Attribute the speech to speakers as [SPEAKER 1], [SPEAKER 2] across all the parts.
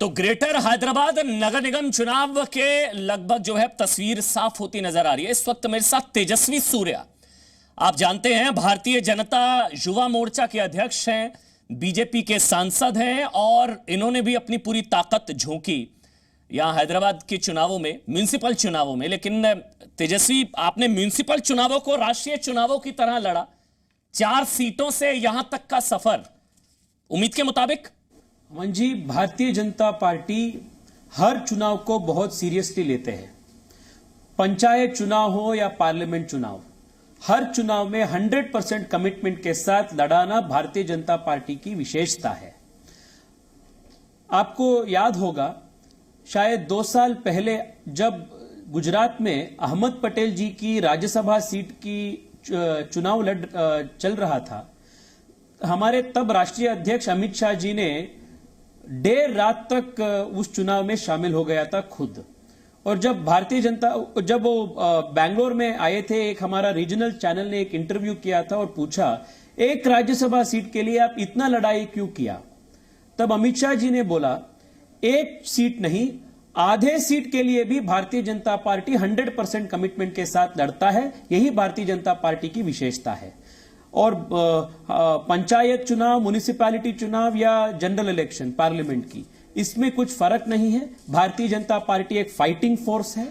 [SPEAKER 1] तो ग्रेटर हैदराबाद नगर निगम चुनाव के लगभग जो है तस्वीर साफ होती नजर आ रही है। इस वक्त मेरे साथ तेजस्वी सूर्या, आप जानते हैं भारतीय जनता युवा मोर्चा के अध्यक्ष हैं, बीजेपी के सांसद हैं और इन्होंने भी अपनी पूरी ताकत झोंकी यहां हैदराबाद के चुनावों में, म्युनिसिपल चुनावों में। लेकिन तेजस्वी, आपने म्युनिसिपल चुनावों को राष्ट्रीय चुनावों की तरह लड़ा, 4 सीटों से यहां तक का सफर उम्मीद के मुताबिक।
[SPEAKER 2] अमन जी, भारतीय जनता पार्टी हर चुनाव को बहुत सीरियसली लेते हैं। पंचायत चुनाव हो या पार्लियामेंट चुनाव, हर चुनाव में 100% कमिटमेंट के साथ लड़ाना भारतीय जनता पार्टी की विशेषता है। आपको याद होगा, शायद 2 साल पहले जब गुजरात में अहमद पटेल जी की राज्यसभा सीट की चुनाव चल रहा था, हमारे तब राष्ट्रीय अध्यक्ष अमित शाह जी ने देर रात तक उस चुनाव में शामिल हो गया था खुद। और जब वो बैंगलोर में आए थे, एक हमारा रीजनल चैनल ने एक इंटरव्यू किया था और पूछा, एक राज्यसभा सीट के लिए आप इतना लड़ाई क्यों किया? तब अमित शाह जी ने बोला, एक सीट नहीं, आधे सीट के लिए भी भारतीय जनता पार्टी 100% कमिटमेंट के साथ लड़ता है। यही भारतीय जनता पार्टी की विशेषता है। और पंचायत चुनाव, म्युनिसिपैलिटी चुनाव या जनरल इलेक्शन पार्लियामेंट की, इसमें कुछ फर्क नहीं है। भारतीय जनता पार्टी एक फाइटिंग फोर्स है।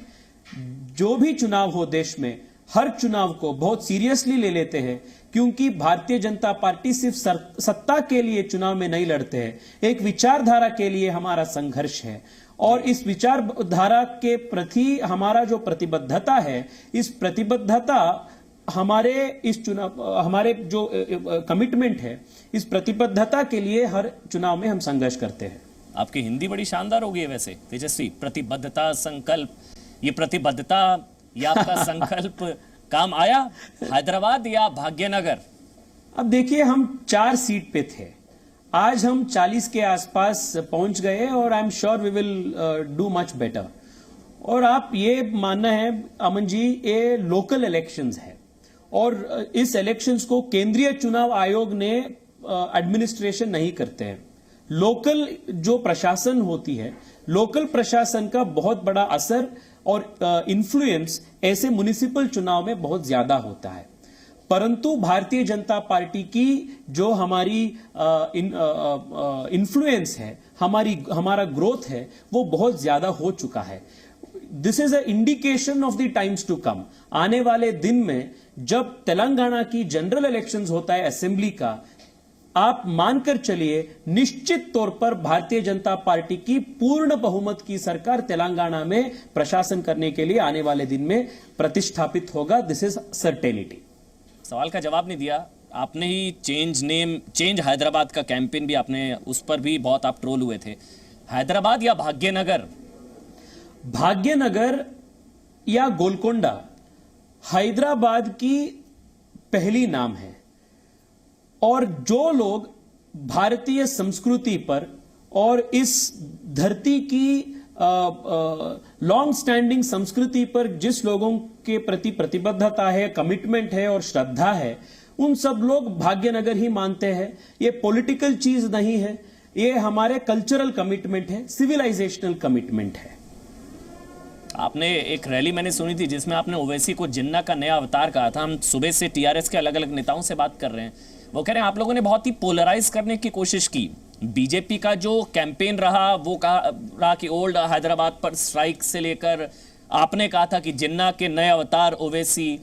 [SPEAKER 2] जो भी चुनाव हो देश में, हर चुनाव को बहुत सीरियसली ले लेते हैं, क्योंकि भारतीय जनता पार्टी सिर्फ सत्ता के लिए चुनाव में नहीं लड़ते हैं, एक विचारधारा के लिए हमारा संघर्ष है। और इस विचारधारा के प्रति हमारा जो प्रतिबद्धता है, इस प्रतिबद्धता हमारे इस चुनाव, हमारे जो कमिटमेंट है, इस प्रतिबद्धता के लिए हर चुनाव में हम संघर्ष करते हैं।
[SPEAKER 1] आपकी हिंदी बड़ी शानदार हो गई है वैसे तेजस्वी। प्रतिबद्धता, संकल्प, ये प्रतिबद्धता या आपका संकल्प काम आया हैदराबाद या भाग्यनगर?
[SPEAKER 2] अब देखिए, हम 4 सीट पे थे, आज हम 40 के आसपास पहुंच गए और I am sure we will do much better. और आप ये मानना है अमन जी, ये लोकल इलेक्शंस है और इस इलेक्शंस को केंद्रीय चुनाव आयोग ने एडमिनिस्ट्रेशन नहीं करते हैं। लोकल जो प्रशासन होती है, लोकल प्रशासन का बहुत बड़ा असर और इन्फ्लुएंस ऐसे म्युनिसिपल चुनाव में बहुत ज्यादा होता है। परंतु भारतीय जनता पार्टी की जो हमारी इन्फ्लुएंस है, हमारा ग्रोथ है, वो बहुत ज्यादा हो चुका है। This is a indication of the times to come. आने वाले दिन में जब तेलंगाना की जनरल इलेक्शंस होता है असेंबली का, आप मानकर चलिए, निश्चित तौर पर भारतीय जनता पार्टी की पूर्ण बहुमत की सरकार तेलंगाना में प्रशासन करने के लिए आने वाले दिन में प्रतिष्ठापित होगा। This is certainty.
[SPEAKER 1] सवाल का जवाब नहीं दिया आपने ही। चेंज हैदराबाद का कैंपेन भी आपने, उस पर भी बहुत आप ट्रोल हुए थे। हैदराबाद या भाग्यनगर?
[SPEAKER 2] भाग्यनगर या गोलकोंडा हैदराबाद की पहली नाम है। और जो लोग भारतीय संस्कृति पर और इस धरती की लॉन्ग स्टैंडिंग संस्कृति पर जिस लोगों के प्रति प्रतिबद्धता है, कमिटमेंट है और श्रद्धा है, उन सब लोग भाग्यनगर ही मानते हैं। ये पॉलिटिकल चीज नहीं है, ये हमारे कल्चरल कमिटमेंट है, सिविलाइजेशनल कमिटमेंट है।
[SPEAKER 1] आपने एक रैली मैंने सुनी थी जिसमें आपने ओवैसी को जिन्ना का नया अवतार कहा था। हम सुबह से टीआरएस के अलग अलग नेताओं से बात कर रहे हैं, वो कह रहे हैं आप लोगों ने बहुत ही पोलराइज करने की कोशिश की। बीजेपी का जो कैंपेन रहा वो रहा कि ओल्ड हैदराबाद पर स्ट्राइक से लेकर आपने कहा था कि जिन्ना के नए अवतार ओवैसी,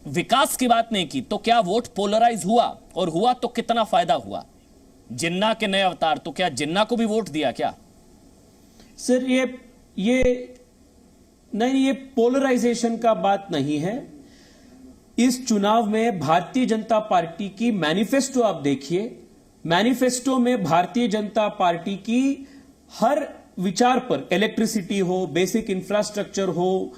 [SPEAKER 1] विकास की बात नहीं की। तो क्या वोट पोलराइज हुआ, और हुआ तो कितना फायदा हुआ? जिन्ना के नए अवतार, तो क्या जिन्ना को भी वोट दिया क्या?
[SPEAKER 2] सर, ये पोलराइजेशन का बात नहीं है। इस चुनाव में भारतीय जनता पार्टी की मैनिफेस्टो आप देखिए, मैनिफेस्टो में भारतीय जनता पार्टी की हर विचार पर, इलेक्ट्रिसिटी हो, बेसिक इंफ्रास्ट्रक्चर हो,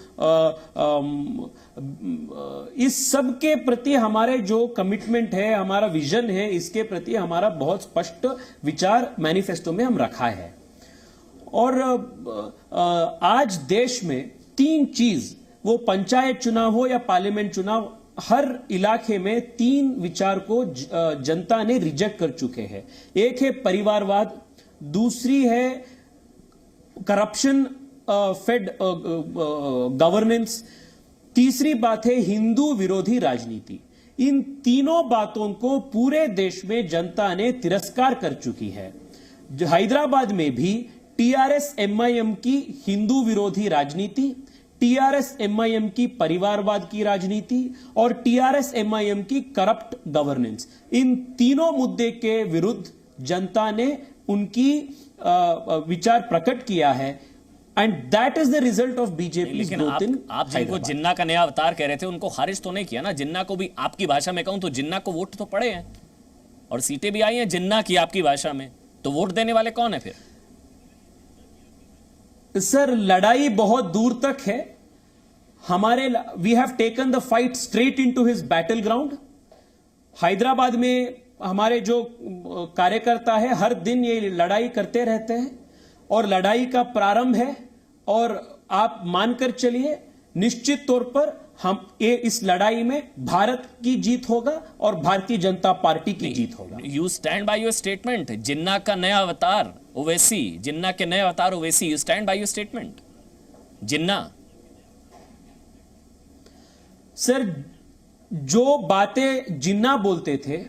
[SPEAKER 2] इस सब के प्रति हमारे जो कमिटमेंट है, हमारा विजन है, इसके प्रति हमारा बहुत स्पष्ट विचार मैनिफेस्टो में हम रखा है। और आज देश में 3 चीज, वो पंचायत चुनाव हो या पार्लियामेंट चुनाव, हर इलाके में 3 विचार को जनता ने रिजेक्ट कर चुके हैं। एक है परिवारवाद, दूसरी है करप्शन फेड गवर्नेंस, तीसरी बात है हिंदू विरोधी राजनीति। इन तीनों बातों को पूरे देश में जनता ने तिरस्कार कर चुकी है। हैदराबाद में भी टीआरएस एमआईएम की हिंदू विरोधी राजनीति, टीआरएस एमआईएम की परिवारवाद की राजनीति और टीआरएस एमआईएम की करप्ट गवर्नेंस, इन तीनों मुद्दे के विरुद्ध जनता ने उनकी विचार प्रकट किया है। And that is the result of BJP.
[SPEAKER 1] लेकिन आप जिनको जिन्ना का नया अवतार कह रहे थे उनको खारिज तो नहीं किया ना? जिन्ना को भी, आपकी भाषा में कहूं तो जिन्ना को वोट तो पड़े हैं और सीटें भी आई हैं जिन्ना की आपकी भाषा में, तो वोट देने वाले कौन है फिर?
[SPEAKER 2] सर लड़ाई बहुत दूर तक है। हमारे we have taken the fight straight into his battle ground. Hyderabad में हमारे जो कार्यकर्ता है हर दिन ये लड़ाई करते रहते हैं और लड़ाई का प्रारंभ है और आप मानकर चलिए निश्चित तौर पर हम इस लड़ाई में भारत की जीत होगा और भारतीय जनता पार्टी की जीत होगा।
[SPEAKER 1] You stand by your statement, Jinnah का नया अवतार ओवैसी, जिन्ना के नए अवतार Owaisi, you stand by your statement Jinnah?
[SPEAKER 2] Sir जो बातें जिन्ना बोलते थे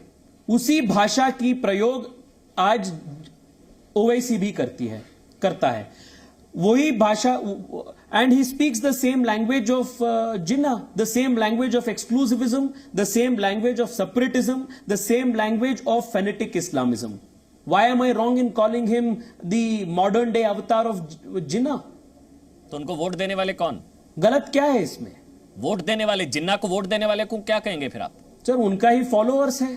[SPEAKER 2] उसी भाषा की प्रयोग आज ओवैसी भी करता है वही भाषा, and he speaks the same language of Jinnah, the same language of exclusivism, the same language of separatism, the same language of fanatic Islamism. Why am I wrong in calling him the modern day avatar of Jinnah?
[SPEAKER 1] तो उनको vote देने वाले कौन?
[SPEAKER 2] गलत क्या है इसमें?
[SPEAKER 1] Vote देने वाले, जिन्ना को वोट देने वाले को क्या कहेंगे फिर आप?
[SPEAKER 2] सर उनका ही फॉलोअर्स है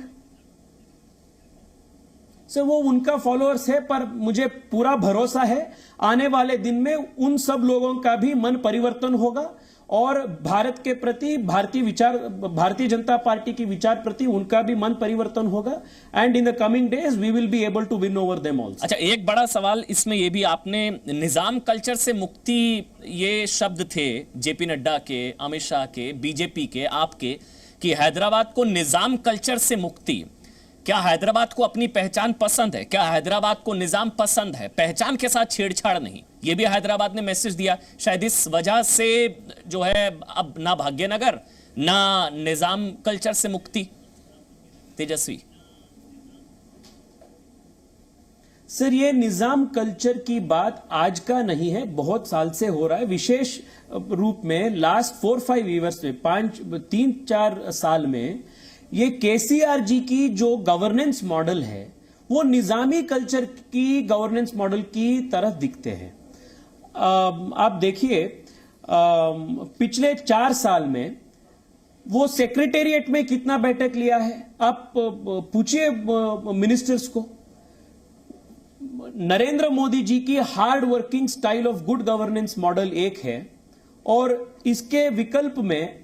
[SPEAKER 2] सर, वो उनका फॉलोअर्स है, पर मुझे पूरा भरोसा है आने वाले दिन में उन सब लोगों का भी मन परिवर्तन होगा और भारत के प्रति, भारतीय जनता पार्टी की विचार प्रति उनका भी मन परिवर्तन होगा। And in the coming days we will be able to win over them also.
[SPEAKER 1] अच्छा, एक बड़ा सवाल इसमें ये भी, आपने निजाम कल्चर से मुक्ति, ये शब्द थे जेपी नड्डा के, अमित शाह के, बीजेपी के, आपके, कि हैदराबाद को निजाम कल्चर से मुक्ति। क्या हैदराबाद को अपनी पहचान पसंद है? क्या हैदराबाद को निजाम पसंद है? पहचान के साथ छेड़छाड़ नहीं, यह भी हैदराबाद ने मैसेज दिया। शायद इस वजह से जो है अब ना भाग्यनगर ना निजाम कल्चर से मुक्ति। तेजस्वी
[SPEAKER 2] सर, ये निजाम कल्चर की बात आज का नहीं है, बहुत साल से हो रहा है। विशेष रूप में लास्ट 4-5 ईयर्स में, 3-4 साल में ये केसीआर जी की जो गवर्नेंस मॉडल है वो निजामी कल्चर की गवर्नेंस मॉडल की तरह दिखते हैं। आप देखिए पिछले 4 साल में वो सेक्रेटेरिएट में कितना बैठक लिया है, आप पूछिए मिनिस्टर्स को। नरेंद्र मोदी जी की hard working style of good governance model एक है और इसके विकल्प में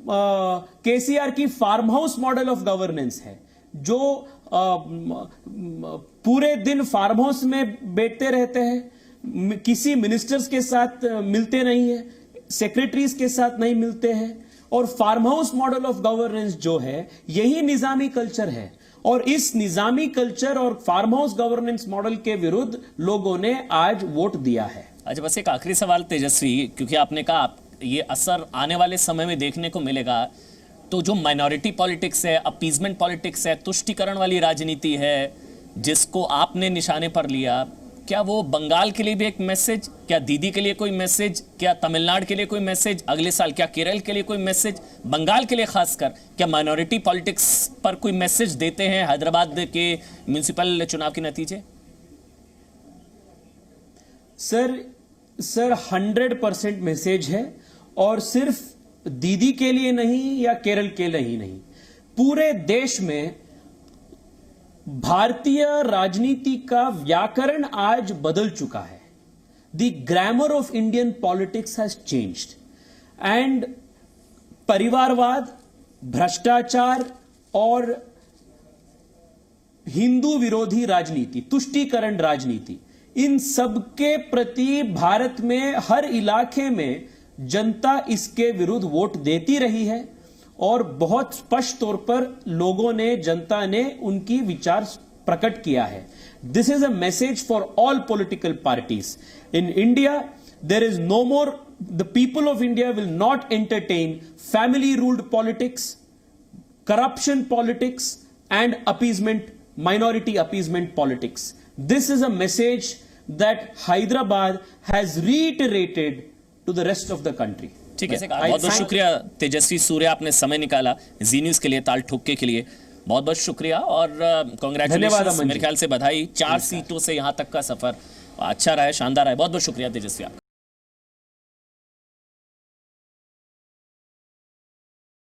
[SPEAKER 2] केसीआर की farm house model of governance है, जो पूरे दिन फार्म हाउस में बैठते रहते हैं, किसी मिनिस्टर्स के साथ मिलते नहीं है, सेक्रेटरीज के साथ नहीं मिलते हैं। और farm house model of governance जो है यही निजामी कल्चर है और इस निजामी कल्चर और फार्म हाउस गवर्नेंस मॉडल के विरुद्ध लोगों ने आज वोट दिया है।
[SPEAKER 1] अच्छा, बस एक आखिरी सवाल तेजस्वी, क्योंकि आपने कहा ये असर आने वाले समय में देखने को मिलेगा, तो जो माइनॉरिटी पॉलिटिक्स है, अपीजमेंट पॉलिटिक्स है, तुष्टीकरण वाली राजनीति है जिसको आपने निशाने पर लिया, क्या वो बंगाल के लिए भी एक मैसेज, क्या दीदी के लिए कोई मैसेज, क्या तमिलनाडु के लिए कोई मैसेज अगले साल, क्या केरल के लिए कोई मैसेज, बंगाल के लिए खासकर क्या माइनॉरिटी पॉलिटिक्स पर कोई मैसेज देते हैं हैदराबाद के म्युनिसिपल चुनाव के नतीजे?
[SPEAKER 2] सर 100% मैसेज है और सिर्फ दीदी के लिए नहीं या केरल के लिए ही नहीं, पूरे देश में भारतीय राजनीति का व्याकरण आज बदल चुका है। The grammar of Indian politics has changed and परिवारवाद, भ्रष्टाचार और हिंदू विरोधी राजनीति, तुष्टीकरण राजनीति, इन सबके प्रति भारत में हर इलाके में जनता इसके विरुद्ध वोट देती रही है और बहुत स्पष्ट तौर पर लोगों ने, जनता ने उनकी विचार प्रकट किया है। This is a message for all political parties. In India, there is no more, the people of India will not entertain family ruled politics, corruption politics, and appeasement, minority appeasement politics. This is a message that Hyderabad has reiterated to the rest of the country.
[SPEAKER 1] ठीक है, बहुत बहुत शुक्रिया तेजस्वी सूर्या, आपने समय निकाला जी news के लिए, ताल ठोके के लिए बहुत बहुत शुक्रिया और कांग्रेचुलेशंस, मेरे ख्याल से बधाई, 4 सीटों से यहां तक का सफर अच्छा रहा है, शानदार है, बहुत बहुत शुक्रिया तेजस्वी आपका।